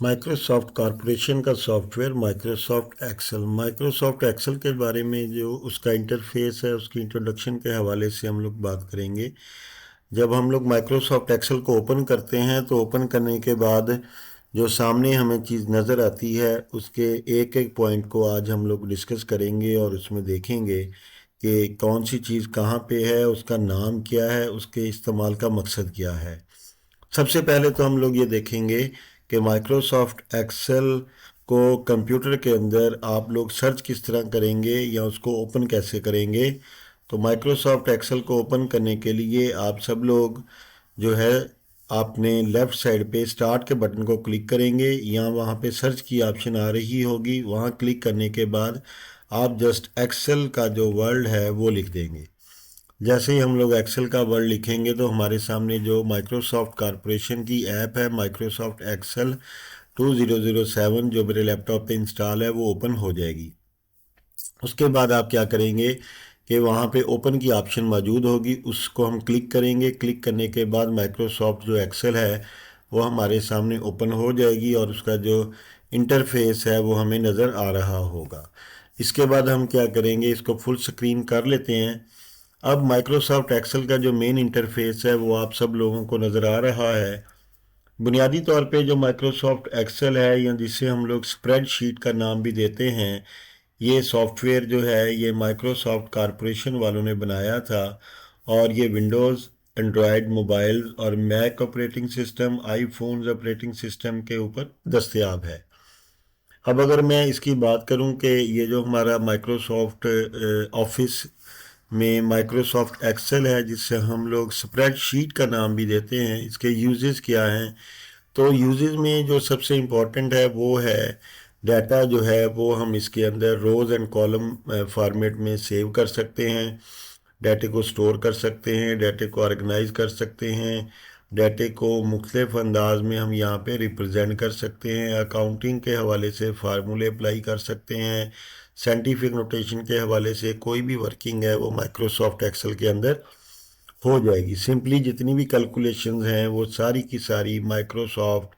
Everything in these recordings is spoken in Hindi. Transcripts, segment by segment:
माइक्रोसॉफ्ट कॉरपोरेशन का सॉफ्टवेयर माइक्रोसॉफ्ट एक्सेल के बारे में जो उसका इंटरफेस है उसकी इंट्रोडक्शन के हवाले से हम लोग बात करेंगे। जब हम लोग माइक्रोसॉफ्ट एक्सेल को ओपन करते हैं तो ओपन करने के बाद जो सामने हमें चीज़ नज़र आती है उसके एक एक पॉइंट को आज हम लोग डिस्कस करेंगे और उसमें देखेंगे कि कौन सी चीज़ कहाँ पे है, उसका नाम क्या है, उसके इस्तेमाल का मकसद क्या है। सबसे पहले तो हम लोग ये देखेंगे कि माइक्रोसॉफ्ट एक्सेल को कंप्यूटर के अंदर आप लोग सर्च किस तरह करेंगे या उसको ओपन कैसे करेंगे। तो माइक्रोसॉफ्ट एक्सेल को ओपन करने के लिए आप सब लोग जो है आपने लेफ़्ट साइड पे स्टार्ट के बटन को क्लिक करेंगे या वहाँ पे सर्च की ऑप्शन आ रही होगी, वहाँ क्लिक करने के बाद आप जस्ट एक्सेल का जो वर्ड है वो लिख देंगे। जैसे ही हम लोग एक्सेल का वर्ड लिखेंगे तो हमारे सामने जो माइक्रोसॉफ्ट कॉरपोरेशन की ऐप है माइक्रोसॉफ्ट एक्सेल 2007 जो मेरे लैपटॉप पे इंस्टॉल है वो ओपन हो जाएगी। उसके बाद आप क्या करेंगे कि वहाँ पे ओपन की ऑप्शन मौजूद होगी, उसको हम क्लिक करेंगे। क्लिक करने के बाद माइक्रोसॉफ्ट जो एक्सेल है वो हमारे सामने ओपन हो जाएगी और उसका जो इंटरफेस है वो हमें नज़र आ रहा होगा। इसके बाद हम क्या करेंगे, इसको फुल स्क्रीन कर लेते हैं। अब माइक्रोसॉफ्ट एक्सेल का जो मेन इंटरफेस है वो आप सब लोगों को नज़र आ रहा है। बुनियादी तौर पे जो माइक्रोसॉफ्ट एक्सेल है या जिसे हम लोग स्प्रेडशीट का नाम भी देते हैं, ये सॉफ्टवेयर जो है ये माइक्रोसॉफ्ट कॉरपोरेशन वालों ने बनाया था और ये विंडोज़, एंड्रॉयड मोबाइल और Mac operating system, iPhones operating system के ऊपर दस्तयाब है। अब अगर मैं इसकी बात करूं कि ये जो हमारा माइक्रोसॉफ्ट ऑफिस में माइक्रोसॉफ्ट एक्सेल है जिससे हम लोग स्प्रेडशीट का नाम भी देते हैं, इसके यूजेस क्या हैं। तो यूजेस में जो सबसे इम्पोर्टेंट है वो है डाटा जो है वो हम इसके अंदर रोज़ एंड कॉलम फॉर्मेट में सेव कर सकते हैं, डाटे को स्टोर कर सकते हैं, डाटे को ऑर्गेनाइज कर सकते हैं, डाटे को मुख्तलिफ अंदाज में हम यहाँ पे रिप्रेजेंट कर सकते हैं। अकाउंटिंग के हवाले से फार्मूले अप्लाई कर सकते हैं, साइंटिफिक नोटेशन के हवाले से कोई भी वर्किंग है वो माइक्रोसॉफ्ट एक्सेल के अंदर हो जाएगी। सिंपली जितनी भी कैलकुलेशंस हैं वो सारी की सारी माइक्रोसॉफ्ट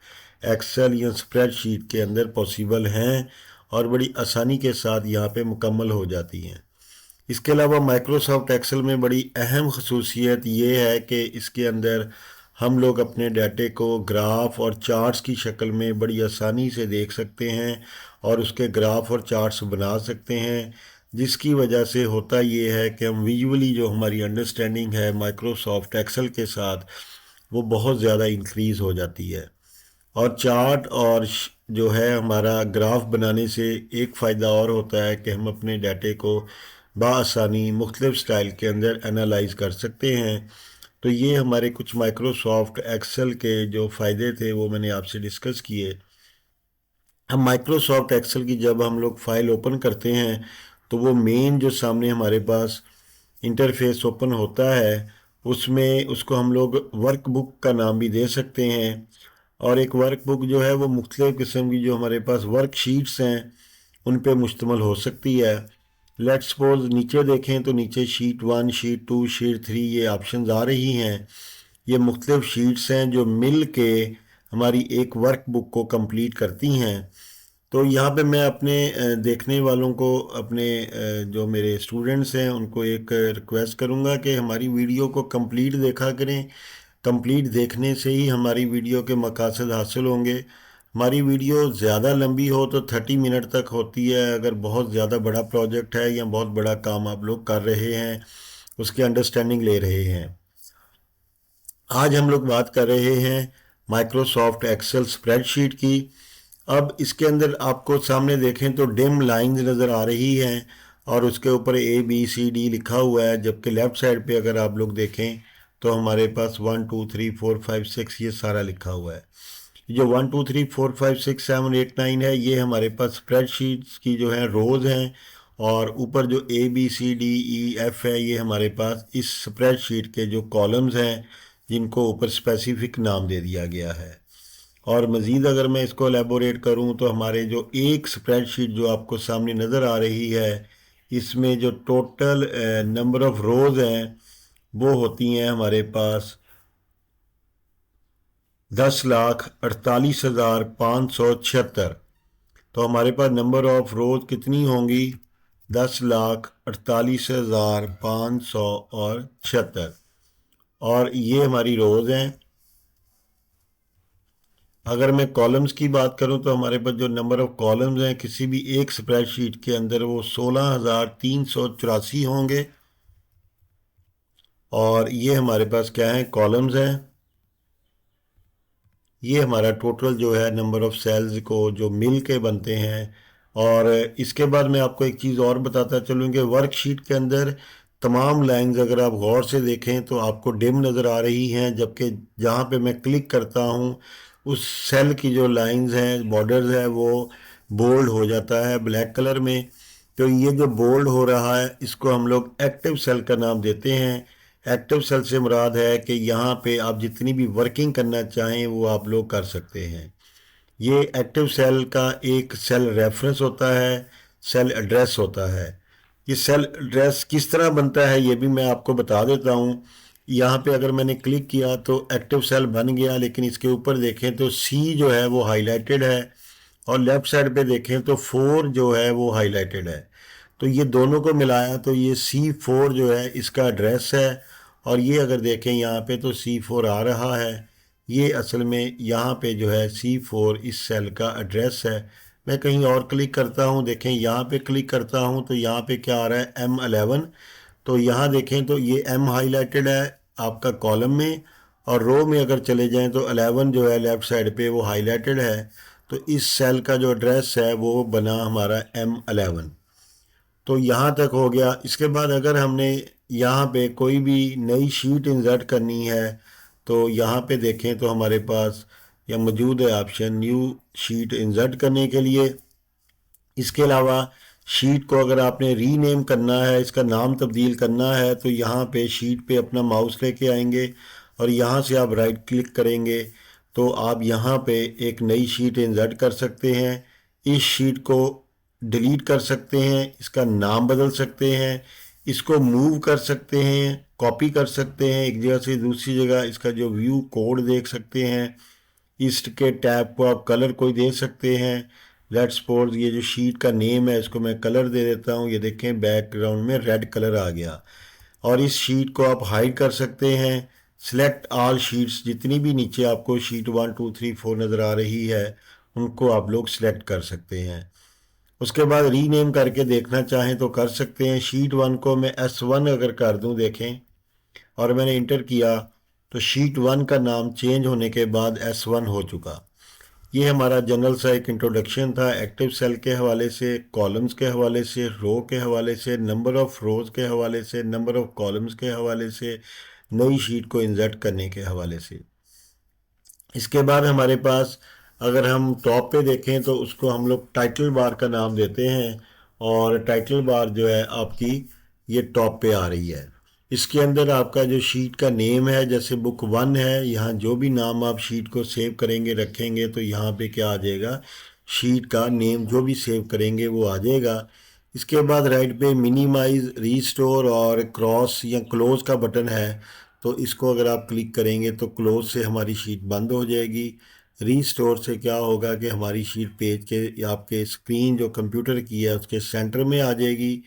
एक्सेल या स्प्रेडशीट के अंदर पॉसिबल हैं और बड़ी आसानी के साथ यहाँ पे मुकम्मल हो जाती हैं। इसके अलावा माइक्रोसॉफ्ट एक्सेल में बड़ी अहम खसूसियत ये है कि इसके अंदर हम लोग अपने डाटे को ग्राफ और चार्ट्स की शक्ल में बड़ी आसानी से देख सकते हैं और उसके ग्राफ और चार्ट्स बना सकते हैं, जिसकी वजह से होता ये है कि हम विजुअली जो हमारी अंडरस्टैंडिंग है माइक्रोसॉफ्ट एक्सेल के साथ वो बहुत ज़्यादा इंक्रीज़ हो जाती है। और चार्ट और जो है हमारा ग्राफ बनाने से एक फ़ायदा और होता है कि हम अपने डाटे को बआसानी मुख्तलिफ स्टाइल के अंदर एनालाइज कर सकते हैं। तो ये हमारे कुछ माइक्रोसॉफ्ट एक्सेल के जो फ़ायदे थे वो मैंने आपसे डिस्कस किए। हम माइक्रोसॉफ्ट एक्सेल की जब हम लोग फाइल ओपन करते हैं तो वो मेन जो सामने हमारे पास इंटरफेस ओपन होता है उसमें उसको हम लोग वर्कबुक का नाम भी दे सकते हैं। और एक वर्कबुक जो है वो मुख्तलिफ़ किस्म की जो हमारे पास वर्कशीट्स हैं उन पे मुश्तमल हो सकती है। लेट्स सपोज नीचे देखें तो नीचे शीट 1, शीट 2, शीट 3 ये ऑप्शंस आ रही हैं। ये मुख्तलिफ़ शीट्स हैं जो मिल के हमारी एक वर्कबुक को कंप्लीट करती हैं। तो यहाँ पे मैं अपने देखने वालों को, अपने जो मेरे स्टूडेंट्स हैं उनको एक रिक्वेस्ट करूँगा कि हमारी वीडियो को कंप्लीट देखा करें। कंप्लीट देखने से ही हमारी वीडियो के मकासद हासिल होंगे। हमारी वीडियो ज़्यादा लंबी हो तो 30 मिनट तक होती है। अगर बहुत ज़्यादा बड़ा प्रोजेक्ट है या बहुत बड़ा काम आप लोग कर रहे हैं, उसकी अंडरस्टैंडिंग ले रहे हैं। आज हम लोग बात कर रहे हैं माइक्रोसॉफ्ट एक्सेल स्प्रेडशीट की। अब इसके अंदर आपको सामने देखें तो डिम लाइंस नज़र आ रही हैं और उसके ऊपर ABCD लिखा हुआ है, जबकि लेफ़्ट साइड पे अगर आप लोग देखें तो हमारे पास 1 2 3 4 5 6 ये सारा लिखा हुआ है। जो 1 2 3 4 5 6 7 8 9 है ये हमारे पास स्प्रेडशीट्स की जो है रोज़ हैं और ऊपर जो ABCDEF है ये हमारे पास इस स्प्रेडशीट के जो कॉलम्स हैं जिनको ऊपर स्पेसिफिक नाम दे दिया गया है। और मज़ीद अगर मैं इसको एलेबोरेट करूं तो हमारे जो एक स्प्रेडशीट जो आपको सामने नज़र आ रही है इसमें जो टोटल नंबर ऑफ़ रोज़ हैं वो होती हैं हमारे पास 10,48,576। तो हमारे पास नंबर ऑफ रोज कितनी होंगी? 10,48,576। और ये हमारी रोज हैं। अगर मैं कॉलम्स की बात करूं तो हमारे पास जो नंबर ऑफ कॉलम्स हैं किसी भी एक स्प्रेडशीट के अंदर वो 16,384 होंगे। और ये हमारे पास क्या है? कॉलम्स हैं। ये हमारा टोटल जो है नंबर ऑफ सेल्स को जो मिल के बनते हैं। और इसके बाद मैं आपको एक चीज़ और बताता चलूँ कि वर्कशीट के अंदर तमाम लाइंस अगर आप गौर से देखें तो आपको डिम नज़र आ रही हैं, जबकि जहाँ पे मैं क्लिक करता हूँ उस सेल की जो लाइंस हैं, बॉर्डर्स है, वो बोल्ड हो जाता है ब्लैक कलर में। तो ये जो बोल्ड हो रहा है इसको हम लोग एक्टिव सेल का नाम देते हैं। एक्टिव सेल से मुराद है कि यहाँ पे आप जितनी भी वर्किंग करना चाहें वो आप लोग कर सकते हैं। ये एक्टिव सेल का एक सेल रेफरेंस होता है, सेल एड्रेस होता है। ये सेल एड्रेस किस तरह बनता है ये भी मैं आपको बता देता हूँ। यहाँ पे अगर मैंने क्लिक किया तो एक्टिव सेल बन गया, लेकिन इसके ऊपर देखें तो सी जो है वो हाईलाइटेड है और लेफ्ट साइड पे देखें तो 4 जो है वो हाईलाइटेड है। तो ये दोनों को मिलाया तो ये C4 जो है इसका एड्रेस है। और ये अगर देखें यहाँ पे तो C4 आ रहा है। ये असल में यहाँ पे जो है C4 इस सेल का एड्रेस है। मैं कहीं और क्लिक करता हूँ, देखें यहाँ पे क्लिक करता हूँ तो यहाँ पे क्या आ रहा है? M11। तो यहाँ देखें तो ये M हाईलाइटेड है आपका कॉलम में, और रो में अगर चले जाएं तो 11 जो है लेफ्ट साइड पे वो हाईलाइटेड है। तो इस सेल का जो एड्रेस है वो बना हमारा M11। तो यहाँ तक हो गया। इसके बाद अगर हमने यहाँ पे कोई भी नई शीट इंसर्ट करनी है तो यहाँ पे देखें तो हमारे पास यह मौजूद है ऑप्शन न्यू शीट इंसर्ट करने के लिए। इसके अलावा शीट को अगर आपने रीनेम करना है, इसका नाम तब्दील करना है, तो यहाँ पे शीट पे अपना माउस लेके आएंगे और यहाँ से आप राइट क्लिक करेंगे तो आप यहाँ पे एक नई शीट इंसर्ट कर सकते हैं। इस शीट को डिलीट कर सकते हैं, इसका नाम बदल सकते हैं, इसको मूव कर सकते हैं, कॉपी कर सकते हैं एक जगह से दूसरी जगह, इसका जो व्यू कोड देख सकते हैं। ईस्ट के टैब को आप कलर कोई दे सकते हैं। लेट्स सपोज ये जो शीट का नेम है इसको मैं कलर दे देता हूँ। ये देखें बैकग्राउंड में रेड कलर आ गया। और इस शीट को आप हाइड कर सकते हैं। सिलेक्ट ऑल शीट्स, जितनी भी नीचे आपको शीट 1 2 3 4 नज़र आ रही है उनको आप लोग सिलेक्ट कर सकते हैं। उसके बाद रीनेम करके देखना चाहें तो कर सकते हैं। शीट 1 को मैं S1 अगर कर दूं, देखें, और मैंने इंटर किया तो शीट 1 का नाम चेंज होने के बाद S1 हो चुका। ये हमारा जनरल सा एक इंट्रोडक्शन था एक्टिव सेल के हवाले से, कॉलम्स के हवाले से, रो के हवाले से, नंबर ऑफ रोज के हवाले से, नंबर ऑफ कॉलम्स के हवाले से, नई शीट को इंसर्ट करने के हवाले से। इसके बाद हमारे पास अगर हम टॉप पे देखें तो उसको हम लोग टाइटल बार का नाम देते हैं। और टाइटल बार जो है आपकी ये टॉप पे आ रही है। इसके अंदर आपका जो शीट का नेम है, जैसे बुक 1 है, यहाँ जो भी नाम आप शीट को सेव करेंगे रखेंगे तो यहाँ पे क्या आ जाएगा? शीट का नेम जो भी सेव करेंगे वो आ जाएगा। इसके बाद राइट पे मिनिमाइज, रीस्टोर और क्रॉस या क्लोज का बटन है। तो इसको अगर आप क्लिक करेंगे तो क्लोज से हमारी शीट बंद हो जाएगी। रीस्टोर से क्या होगा कि हमारी शीट पेज के या आपके स्क्रीन जो कंप्यूटर की है उसके सेंटर में आ जाएगी।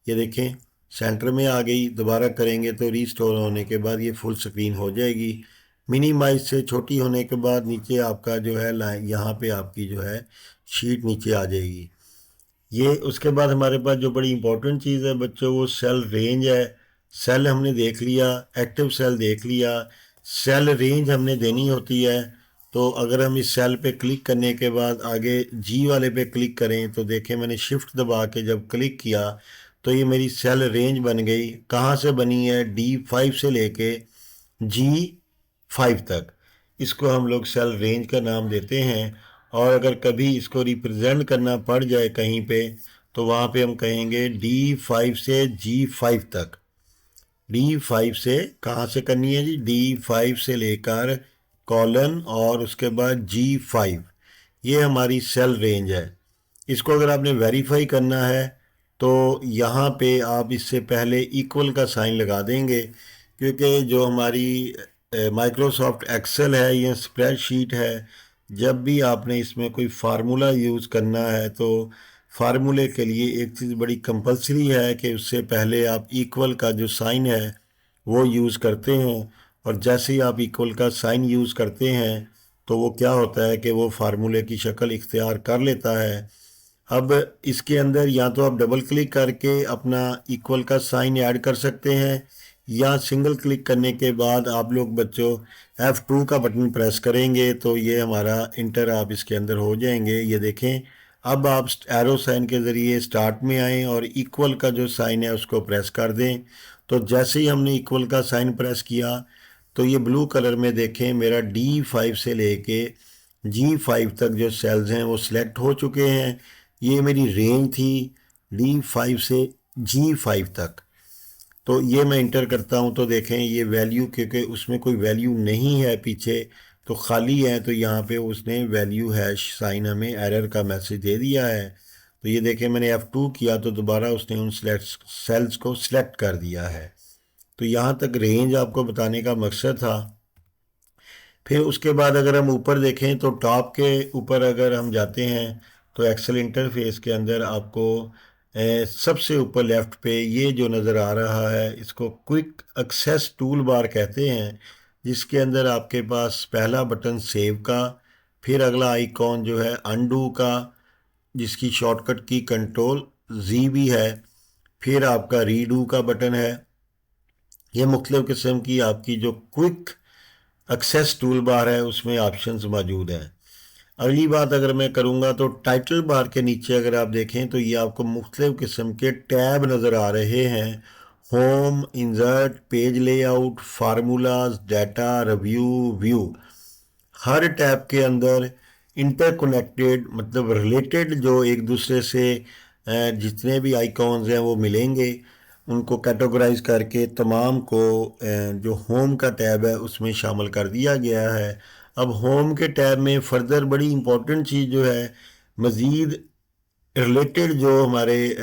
ये देखें सेंटर में आ गई। दोबारा करेंगे तो रीस्टोर होने के बाद ये फुल स्क्रीन हो जाएगी। मिनिमाइज से छोटी होने के बाद नीचे आपका जो है लाइन, यहाँ पे आपकी जो है शीट नीचे आ जाएगी। ये उसके बाद हमारे पास जो बड़ी इंपॉर्टेंट चीज़ है बच्चों वो सेल रेंज है। सेल हमने देख लिया, एक्टिव सेल देख लिया, सेल रेंज हमने देनी होती है। तो अगर हम इस सेल पे क्लिक करने के बाद आगे जी वाले पे क्लिक करें तो देखें मैंने शिफ्ट दबा के जब क्लिक किया तो ये मेरी सेल रेंज बन गई। कहाँ से बनी है? D5 से लेके G5 तक। इसको हम लोग सेल रेंज का नाम देते हैं। और अगर कभी इसको रिप्रेजेंट करना पड़ जाए कहीं पे तो वहाँ पे हम कहेंगे D5 से G5 तक। D5 से कहाँ से करनी है जी? D5 से लेकर कॉलन और उसके बाद G5। ये हमारी सेल रेंज है। इसको अगर आपने वेरीफाई करना है तो यहाँ पे आप इससे पहले इक्वल का साइन लगा देंगे, क्योंकि जो हमारी माइक्रोसॉफ्ट एक्सेल है या स्प्रेडशीट है, जब भी आपने इसमें कोई फार्मूला यूज़ करना है तो फार्मूले के लिए एक चीज़ बड़ी कंपलसरी है कि उससे पहले आप इक्वल का जो साइन है वो यूज़ करते हैं। और जैसे ही आप इक्वल का साइन यूज़ करते हैं तो वो क्या होता है कि वो फार्मूले की शक्ल इख्तियार कर लेता है। अब इसके अंदर या तो आप डबल क्लिक करके अपना इक्वल का साइन ऐड कर सकते हैं, या सिंगल क्लिक करने के बाद आप लोग बच्चों F2 का बटन प्रेस करेंगे तो ये हमारा इंटर आप इसके अंदर हो जाएंगे। ये देखें, अब आप एरो साइन के ज़रिए स्टार्ट में आएँ और इक्वल का जो साइन है उसको प्रेस कर दें। तो जैसे ही हमने इक्वल का साइन प्रेस किया तो ये ब्लू कलर में देखें मेरा D5 से लेके G5 तक जो सेल्स हैं वो सिलेक्ट हो चुके हैं। ये मेरी रेंज थी D5 से G5 तक। तो ये मैं इंटर करता हूँ तो देखें ये वैल्यू, क्योंकि उसमें कोई वैल्यू नहीं है पीछे तो खाली है, तो यहाँ पे उसने वैल्यू हैश साइन हमें एरर का मैसेज दे दिया है। तो ये देखें मैंने F2 किया तो दोबारा उसने उन सेलेक्ट सेल्स को सिलेक्ट कर दिया है। तो यहाँ तक रेंज आपको बताने का मकसद था। फिर उसके बाद अगर हम ऊपर देखें तो टॉप के ऊपर अगर हम जाते हैं तो एक्सेल इंटरफेस के अंदर आपको सबसे ऊपर लेफ्ट पे ये जो नज़र आ रहा है इसको क्विक एक्सेस टूल बार कहते हैं, जिसके अंदर आपके पास पहला बटन सेव का, फिर अगला आइकॉन जो है अनडू का जिसकी शॉर्टकट की कंट्रोल जी भी है, फिर आपका रीडू का बटन है। ये मुख्तलिफ किस्म की आपकी जो क्विक एक्सेस टूल बार है उसमें ऑप्शंस मौजूद हैं। अगली बात अगर मैं करूँगा तो टाइटल बार के नीचे अगर आप देखें तो ये आपको मुख्तलिफ किस्म के टैब नज़र आ रहे हैं। Home, insert, page layout, formulas, data, review, view. हर टैब के अंदर इंटरकनेक्टेड मतलब रिलेटेड जो एक दूसरे से जितने भी आइकॉन्स हैं वो मिलेंगे, उनको कैटेगराइज करके तमाम को जो होम का टैब है उसमें शामिल कर दिया गया है। अब होम के टैब में फर्दर बड़ी इंपॉर्टेंट चीज़ जो है, मज़ीद रिलेटेड जो हमारे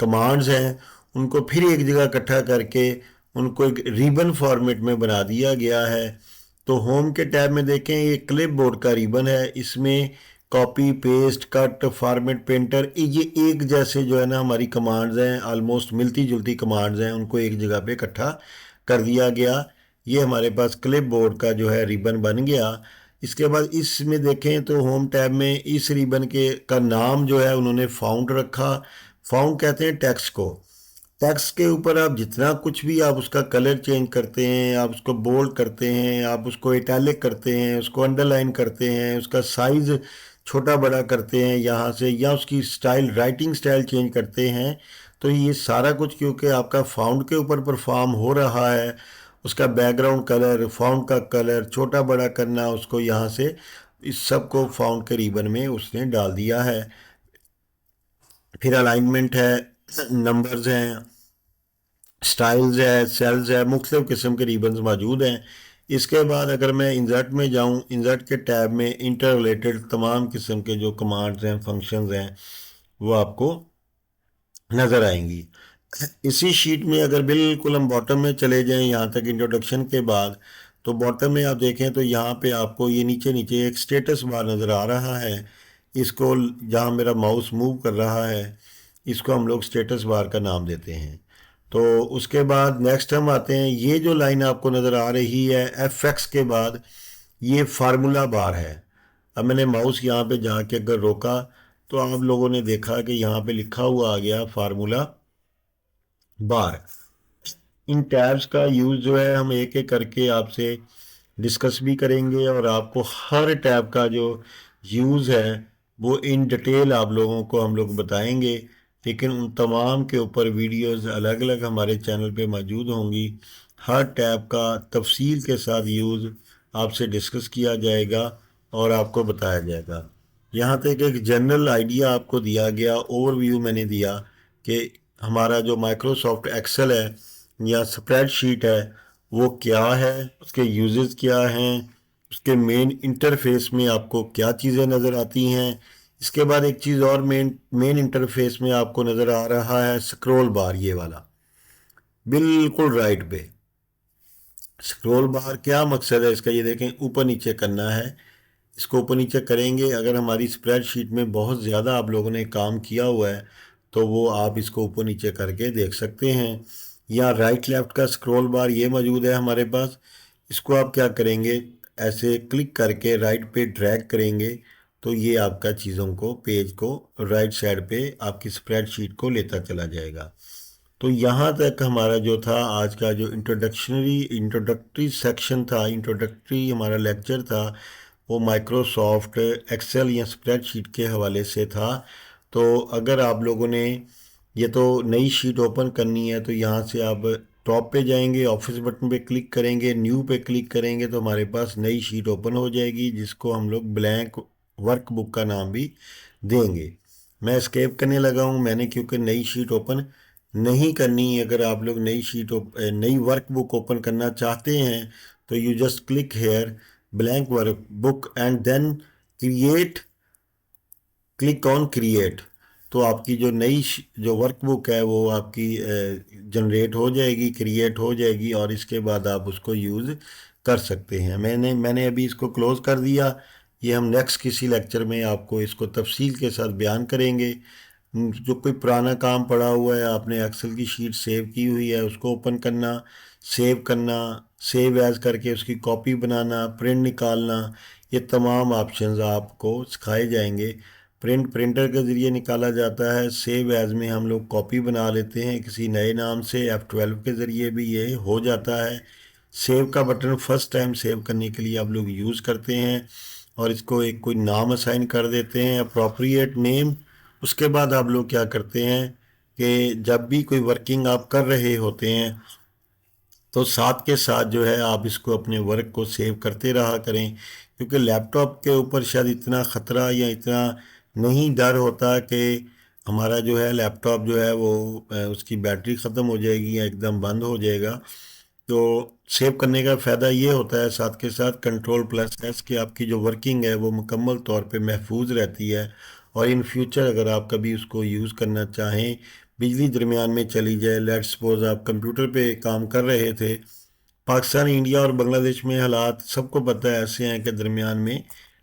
कमांड्स हैं उनको फिर एक जगह इकट्ठा करके उनको एक रिबन फॉर्मेट में बना दिया गया है। तो होम के टैब में देखें ये क्लिप बोर्ड का रिबन है, इसमें copy paste cut format painter ये एक जैसे जो है ना हमारी कमांड्स हैं, ऑलमोस्ट मिलती जुलती कमांड्स हैं, उनको एक जगह पे इकट्ठा कर दिया गया। ये हमारे पास क्लिप बोर्ड का जो है रिबन बन गया। इसके बाद इसमें देखें तो होम टैब में इस रिबन के का नाम जो है उन्होंने फाउंड रखा। फाउंड कहते हैं टेक्स्ट को। टेक्स्ट के ऊपर आप जितना कुछ भी आप उसका कलर चेंज करते हैं, आप उसको बोल्ड करते हैं, आप उसको इटैलिक करते हैं, उसको अंडरलाइन करते हैं, उसका साइज़ छोटा बड़ा करते हैं यहाँ से, या उसकी स्टाइल राइटिंग स्टाइल चेंज करते हैं, तो ये सारा कुछ क्योंकि आपका फाउंड के ऊपर परफॉर्म हो रहा है, उसका बैकग्राउंड कलर, फाउंड का कलर छोटा बड़ा करना, उसको यहाँ से इस सब को फाउंड के रिबन में उसने डाल दिया है। फिर अलाइनमेंट है, नंबर्स हैं, स्टाइल्स है, सेल्स है, मुख्तलिफ किस्म के रिबन्स मौजूद हैं। इसके बाद अगर मैं इंसर्ट में जाऊं, इंसर्ट के टैब में इंटर रिलेटेड तमाम किस्म के जो कमांड्स हैं फंक्शंस हैं वो आपको नज़र आएंगी। इसी शीट में अगर बिल्कुल हम बॉटम में चले जाएं यहाँ तक इंट्रोडक्शन के बाद, तो बॉटम में आप देखें तो यहाँ पे आपको ये नीचे नीचे एक स्टेटस बार नज़र आ रहा है। इसको जहाँ मेरा माउस मूव कर रहा है इसको हम लोग स्टेटस बार का नाम देते हैं। तो उसके बाद नेक्स्ट हम आते हैं, ये जो लाइन आपको नज़र आ रही है F(x) के बाद ये फार्मूला बार है। अब मैंने माउस यहाँ पे जाके अगर रोका तो आप लोगों ने देखा कि यहाँ पे लिखा हुआ आ गया फार्मूला बार। इन टैब्स का यूज़ जो है हम एक एक करके आपसे डिस्कस भी करेंगे और आपको हर टैब का जो यूज़ है वो इन डिटेल आप लोगों को हम लोग बताएंगे। लेकिन उन तमाम के ऊपर वीडियोस अलग अलग हमारे चैनल पे मौजूद होंगी। हर टैब का तफसील के साथ यूज़ आपसे डिस्कस किया जाएगा और आपको बताया जाएगा। यहाँ तक एक जनरल आइडिया आपको दिया गया, ओवरव्यू मैंने दिया कि हमारा जो माइक्रोसॉफ्ट एक्सेल है या स्प्रेडशीट है वो क्या है, उसके यूजेस क्या हैं, उसके मेन इंटरफेस में आपको क्या चीज़ें नज़र आती हैं। इसके बाद एक चीज़ और मेन मेन इंटरफेस में आपको नज़र आ रहा है स्क्रॉल बार, ये वाला बिल्कुल राइट पे। स्क्रॉल बार क्या मकसद है इसका, ये देखें ऊपर नीचे करना है। इसको ऊपर नीचे करेंगे, अगर हमारी स्प्रेडशीट में बहुत ज़्यादा आप लोगों ने काम किया हुआ है तो वो आप इसको ऊपर नीचे करके देख सकते हैं। या राइट लेफ़्ट का स्क्रॉल बार ये मौजूद है हमारे पास। इसको आप क्या करेंगे, ऐसे क्लिक करके राइट पे ड्रैग करेंगे तो ये आपका चीज़ों को, पेज को राइट साइड पे आपकी स्प्रेडशीट को लेता चला जाएगा। तो यहाँ तक हमारा जो था आज का जो इंट्रोडक्टरी सेक्शन था, इंट्रोडक्टरी हमारा लेक्चर था, वो माइक्रोसॉफ्ट एक्सेल या स्प्रेडशीट के हवाले से था। तो अगर आप लोगों ने ये तो नई शीट ओपन करनी है तो यहाँ से आप टॉप पे जाएंगे, ऑफिस बटन पे क्लिक करेंगे, न्यू पे क्लिक करेंगे तो हमारे पास नई शीट ओपन हो जाएगी, जिसको हम लोग ब्लैंक वर्कबुक का नाम भी देंगे। मैं एस्केप करने लगा हूँ, मैंने क्योंकि नई शीट ओपन नहीं करनी। अगर आप लोग नई वर्कबुक ओपन करना चाहते हैं तो you just click here blank workbook and then create, click on create. तो आपकी जो जो वर्कबुक है वो आपकी जनरेट हो जाएगी, क्रिएट हो जाएगी और इसके बाद आप उसको यूज़ कर सकते हैं। मैंने अभी इसको क्लोज़ कर दिया। ये हम नेक्स्ट किसी लेक्चर में आपको इसको तफसील के साथ बयान करेंगे। जो कोई पुराना काम पड़ा हुआ है, आपने एक्सेल की शीट सेव की हुई है, उसको ओपन करना, सेव करना, सेव एज करके उसकी कॉपी बनाना, प्रिंट निकालना, ये तमाम ऑप्शंस आपको सिखाए जाएंगे। प्रिंटर के ज़रिए निकाला जाता है। सेव एज में हम लोग कॉपी बना लेते हैं किसी नए नाम से, F12 के ज़रिए भी ये हो जाता है। सेव का बटन फर्स्ट टाइम सेव करने के लिए आप लोग यूज़ करते हैं और इसको एक कोई नाम असाइन कर देते हैं, अप्रोप्रिएट नेम। उसके बाद आप लोग क्या करते हैं कि जब भी कोई वर्किंग आप कर रहे होते हैं तो साथ के साथ जो है आप इसको अपने वर्क को सेव करते रहा करें, क्योंकि लैपटॉप के ऊपर शायद इतना ख़तरा या इतना नहीं डर होता कि हमारा जो है लैपटॉप जो है वो उसकी बैटरी ख़त्म हो जाएगी या एकदम बंद हो जाएगा। तो सेव करने का फ़ायदा ये होता है साथ के साथ Ctrl+S कि आपकी जो वर्किंग है वो मुकम्मल तौर पे महफूज रहती है। और इन फ्यूचर अगर आप कभी उसको यूज़ करना चाहें, बिजली दरमियान में चली जाए, लेट्स सपोज आप कंप्यूटर पे काम कर रहे थे, पाकिस्तान, इंडिया और बांग्लादेश में हालात सबको पता है ऐसे हैं कि दरमियान में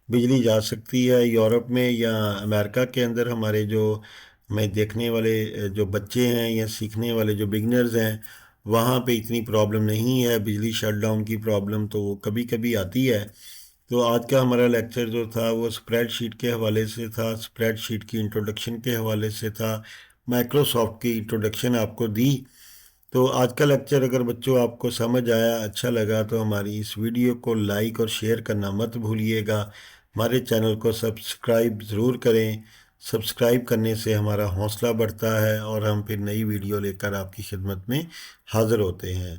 बिजली जा सकती है। यूरोप में या अमेरिका के अंदर हमारे जो हमें देखने वाले जो बच्चे हैं या सीखने वाले जो बिगनर्स हैं, वहाँ पे इतनी प्रॉब्लम नहीं है बिजली शटडाउन की प्रॉब्लम, तो वो कभी कभी आती है। तो आज का हमारा लेक्चर जो था वो स्प्रेडशीट के हवाले से था, स्प्रेडशीट की इंट्रोडक्शन के हवाले से था, माइक्रोसॉफ्ट की इंट्रोडक्शन आपको दी। तो आज का लेक्चर अगर बच्चों आपको समझ आया, अच्छा लगा, तो हमारी इस वीडियो को लाइक और शेयर करना मत भूलिएगा। हमारे चैनल को सब्सक्राइब ज़रूर करें। सब्सक्राइब करने से हमारा हौसला बढ़ता है और हम फिर नई वीडियो लेकर आपकी खिदमत में हाज़िर होते हैं।